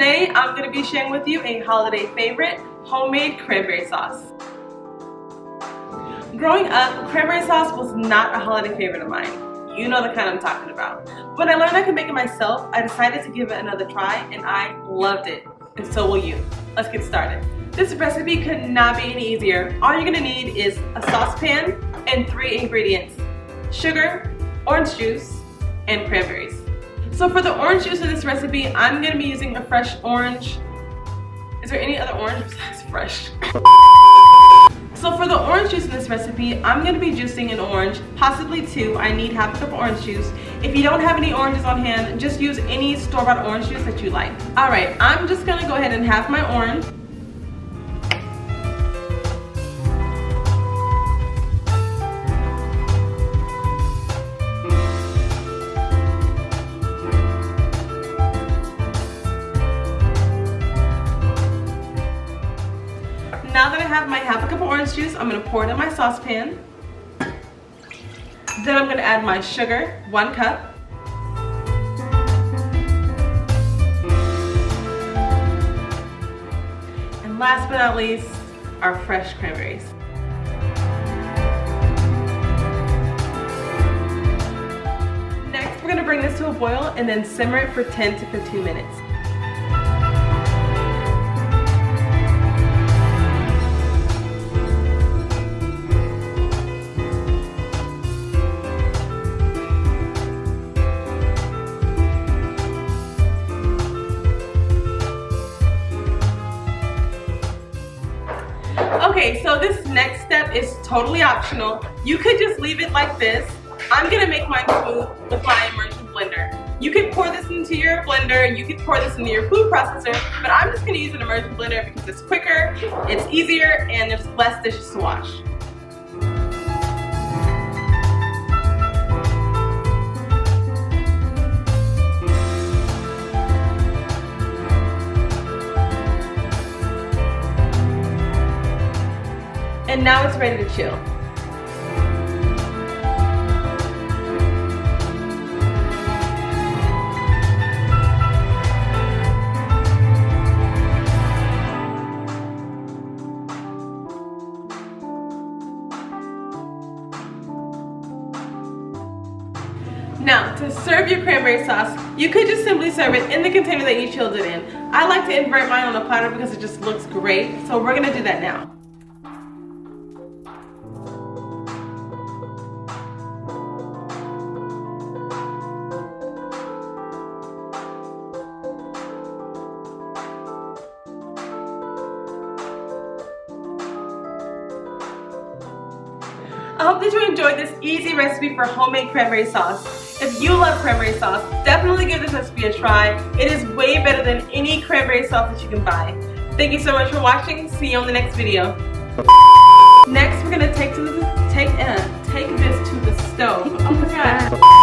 Today I'm going to be sharing with you a holiday favorite, homemade cranberry sauce. Growing up, cranberry sauce was not a holiday favorite of mine. You know the kind I'm talking about. When I learned I could make it myself, I decided to give it another try and I loved it. And so will you. Let's get started. This recipe could not be any easier. All you're going to need is a saucepan and 3 ingredients: sugar, orange juice, and cranberries. So for the orange juice in this recipe, I'm going to be using a fresh orange. Is there any other orange besides fresh? So for the orange juice in this recipe, I'm going to be juicing an orange, possibly 2. I need half a cup of orange juice. If you don't have any oranges on hand, just use any store-bought orange juice that you like. Alright, I'm just going to go ahead and half my orange. Now that I have my half a cup of orange juice, I'm going to pour it in my saucepan. Then I'm going to add my sugar, 1 cup. And last but not least, our fresh cranberries. Next, we're going to bring this to a boil and then simmer it for 10 to 15 minutes. Okay, so this next step is totally optional. You could just leave it like this. I'm gonna make mine smooth with my immersion blender. You could pour this into your blender, you could pour this into your food processor, but I'm just gonna use an immersion blender because it's quicker, it's easier, and there's less dishes to wash. And now it's ready to chill. Now, to serve your cranberry sauce, you could just simply serve it in the container that you chilled it in. I like to invert mine on a platter because it just looks great, so we're gonna do that now. I hope that you enjoyed this easy recipe for homemade cranberry sauce. If you love cranberry sauce, definitely give this recipe a try. It is way better than any cranberry sauce that you can buy. Thank you so much for watching. See you on the next video. Next, we're gonna take this to the stove. Oh my god.